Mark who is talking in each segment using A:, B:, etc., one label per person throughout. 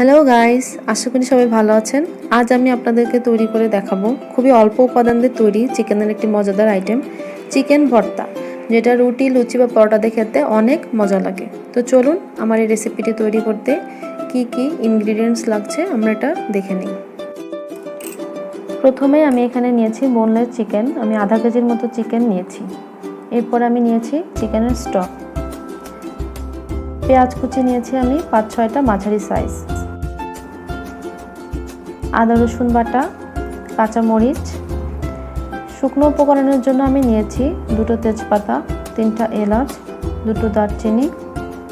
A: Hello guys, আশা করি সবাই ভালো আছেন। আজ আমি আপনাদেরকে তৈরি করে দেখাবো খুবই অল্প উপাদান দিয়ে তৈরি চিকেনের একটি মজাদার আইটেম, চিকেন ভর্তা, যেটা রুটি, লুচি বা পরোটা দিয়ে খেতে অনেক মজা লাগে। তো চলুন আমার এই রেসিপিটি তৈরি করতে কি কি ইনগ্রিডিয়েন্টস লাগছে আমরা এটা দেখে নিই। প্রথমে আমি এখানে নিয়েছি বোনলেস চিকেন, আমি আধা কেজির মতো চিকেন নিয়েছি। এরপর আমি নিয়েছি চিকেনের স্টক, পেঁয়াজ কুচি নিয়েছি আমি 5-6টা মাঝারি সাইজ, আদা রসুন বাটা, কাঁচামরিচ। শুকনো উপকরণের জন্য আমি নিয়েছি 2টো তেজপাতা, 3টা এলাচ, 2টো দারচিনি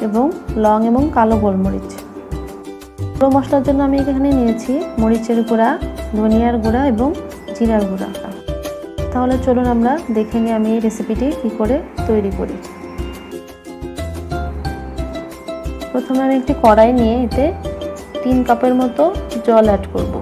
A: এবং লং এবং কালো গোলমরিচ। গুঁড়ো মশলার জন্য আমি এখানে নিয়েছি মরিচের গুঁড়া, ধনিয়ার গুঁড়া এবং জিরার গুঁড়া। তাহলে চলুন আমরা দেখে নিই আমি এই রেসিপিটি কী করে তৈরি করি। প্রথমে আমি একটি কড়াই নিয়ে এতে 3 কাপের মতো জল অ্যাড করব।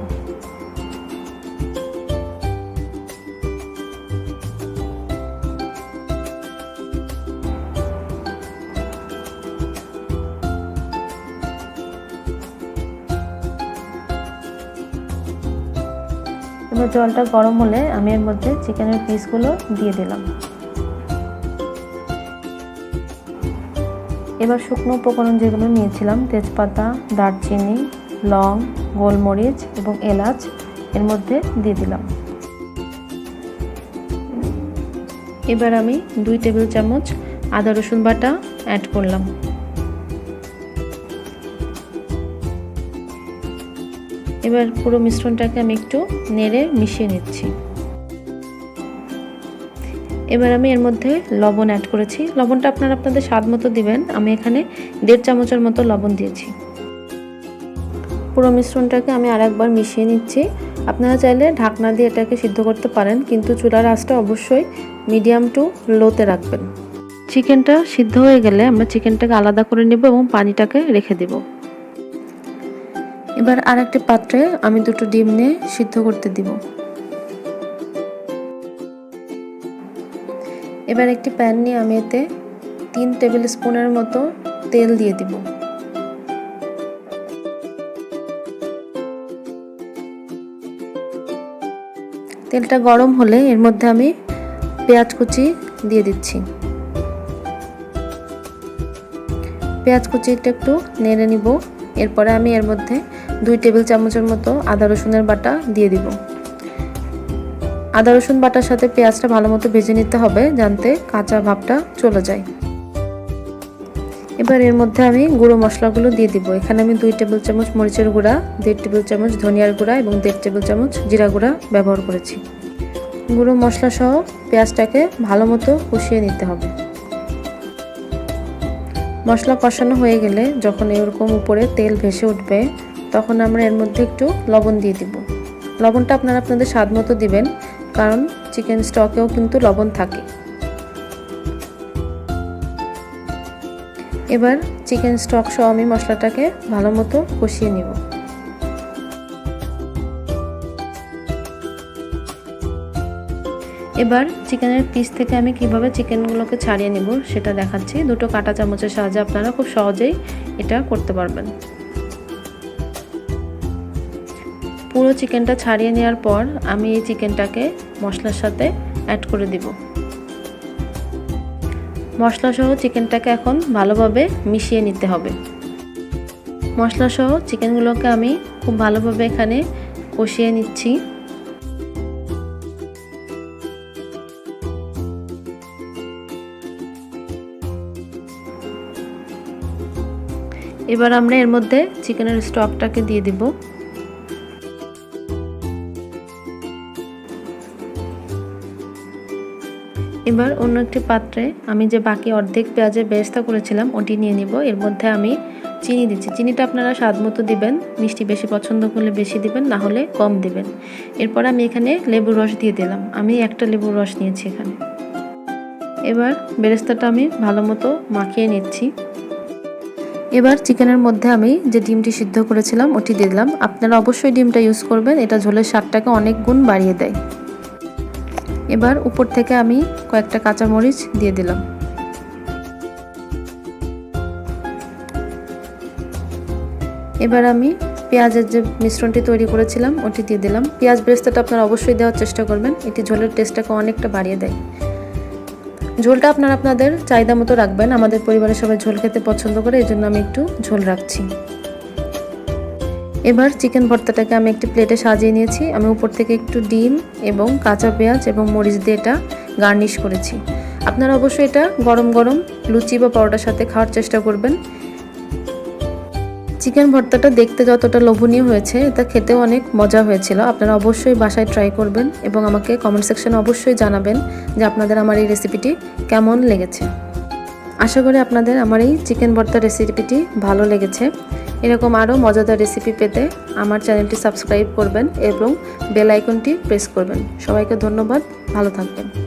A: এবার জলটা গরম হলে আমি এর মধ্যে চিকেনের পিসগুলো দিয়ে দিলাম। এবার শুকনো উপকরণ যেগুলো নিয়েছিলাম, তেজপাতা, দারচিনি, লং, গোলমরিচ এবং এলাচ এর মধ্যে দিয়ে দিলাম। এবার আমি 2 টেবিল চামচ আদা রসুন বাটা অ্যাড করলাম। এবার পুরো মিশ্রণটাকে আমি একটু নেড়ে মিশিয়ে নিচ্ছি। এবার আমি এর মধ্যে লবণ অ্যাড করেছি। লবণটা আপনারা আপনাদের স্বাদ মতো দিবেন। আমি এখানে 1.5 চামচের মতো লবণ দিয়েছি। পুরো মিশ্রণটাকে আমি আরেকবার মিশিয়ে নিচ্ছি। আপনারা চাইলে ঢাকনা দিয়ে এটাকে সিদ্ধ করতে পারেন, কিন্তু চুলার আঁচটা অবশ্যই মিডিয়াম টু লোতে রাখবেন। চিকেনটা সিদ্ধ হয়ে গেলে আমরা চিকেনটাকে আলাদা করে নেব এবং পানিটাকে রেখে দেব। এবার আরেকটি পাত্রে আমি 2টো ডিম নিয়ে সিদ্ধ করতে দিব। এবার একটি প্যান নিয়ে আমি এতে 3 টেবিল স্পুনের মতো তেল দিয়ে দিব। তেলটা গরম হলে এর মধ্যে আমি পেঁয়াজ কুচি দিয়ে দিচ্ছি। পেঁয়াজ কুচিটা একটু নেড়ে নিব। এরপরে আমি এর মধ্যে 2 টেবিল চামচের মতো আদা রসুনের বাটা দিয়ে দিব। আদা রসুন বাটার সাথে পেঁয়াজটা ভালো মতো ভেজে নিতে হবে, যাতে কাঁচা ভাবটা চলে যায়। এবার এর মধ্যে আমি গুঁড়ো মশলাগুলো দিয়ে দিব। এখানে আমি 2 টেবিল চামচ মরিচের গুঁড়া, 1.5 টেবিল চামচ ধনিয়ার গুঁড়া এবং 1.5 টেবিল চামচ জিরা গুঁড়া ব্যবহার করেছি। গুঁড়ো মশলা সহ পেঁয়াজটাকে ভালো মতো কষিয়ে নিতে হবে। মশলা কষানো হয়ে গেলে যখন এরকম উপরে তেল ভেসে উঠবে, তখন আমরা এর মধ্যে একটু লবণ দিয়ে দিব। লবণটা আপনারা আপনাদের স্বাদ মতো দিবেন, কারণ চিকেন স্টকেও কিন্তু লবণ থাকে। এবার চিকেন স্টক সহ আমি মশলাটাকে ভালো মতো কষিয়ে নিব। এবার চিকেনের পিস থেকে আমি কিভাবে চিকেনগুলোকে ছাড়িয়ে নিব সেটা দেখাচ্ছি। 2টো কাঁটা চামচের সাহায্যে আপনারা খুব সহজেই এটা করতে পারবেন। পুরো চিকেনটা ছাড়িয়ে নেওয়ার পর আমি এই চিকেনটাকে মশলার সাথে অ্যাড করে দিব। মশলা সহ চিকেনটাকে এখন ভালোভাবে মিশিয়ে নিতে হবে। মশলা সহ চিকেনগুলোকে আমি খুব ভালোভাবে এখানে কষিয়ে নিচ্ছি। এবার আমরা এর মধ্যে চিকেনের স্টকটাকে দিয়ে দিব। এবার অন্য একটি পাত্রে আমি যে বাকি অর্ধেক পেঁয়াজের বেরেস্তা করেছিলাম ওটি নিয়ে নিব। এর মধ্যে আমি চিনি দিচ্ছি। চিনিটা আপনারা স্বাদ মতো দিবেন, মিষ্টি বেশি পছন্দ করলে বেশি দিবেন, না হলে কম দিবেন। এরপর আমি এখানে লেবুর রস দিয়ে দিলাম। আমি একটা লেবুর রস নিয়েছি এখানে। এবার বেরেস্তাটা আমি ভালো মতো মাখিয়ে নিচ্ছি। এবার চিকেনের মধ্যে আমি যে ডিমটি সিদ্ধ করেছিলাম ওটি দিয়ে দিলাম। আপনারা অবশ্যই ডিমটা ইউজ করবেন, এটা ঝোলের স্বাদটাকে অনেক গুণ বাড়িয়ে দেয়। এবার উপর থেকে আমি কয়েকটা কাঁচামরিচ দিয়ে দিলাম। এবার আমি পেঁয়াজের যে মিশ্রণটি তৈরি করেছিলাম ওটি দিয়ে দিলাম। পেঁয়াজ বেরেস্তাটা আপনারা অবশ্যই দেওয়ার চেষ্টা করবেন, এটি ঝোলের টেস্টটাকে অনেকটা বাড়িয়ে দেয়। ঝোলটা আপনারা আপনাদের চাহিদা মতো রাখবেন। আমাদের পরিবারের সবাই ঝোল খেতে পছন্দ করে, এই জন্য আমি একটু ঝোল রাখছি। এবার চিকেন ভর্তাটাকে আমি একটি প্লেটে সাজিয়ে নিয়েছি। আমি উপর থেকে একটু ডিম এবং কাঁচা পেঁয়াজ এবং মরিচ দিয়ে এটা গার্নিশ করেছি। আপনারা অবশ্যই এটা গরম গরম লুচি বা পরোটার সাথে খাওয়ার চেষ্টা করবেন। চিকেন ভর্তাটা দেখতে যতটা লোভনীয় হয়েছে, এটা খেতেও অনেক মজা হয়েছিল। আপনারা অবশ্যই বাসায় ট্রাই করবেন এবং আমাকে কমেন্ট সেকশনে অবশ্যই জানাবেন যে আপনাদের আমার এই রেসিপিটি কেমন লেগেছে। আশা করি আপনাদের আমার এই চিকেন ভর্তা রেসিপিটি ভালো লেগেছে। এরকম আরও মজাদার রেসিপি পেতে আমার চ্যানেলটি সাবস্ক্রাইব করবেন এবং বেল আইকনটি প্রেস করবেন। সবাইকে ধন্যবাদ, ভালো থাকবেন।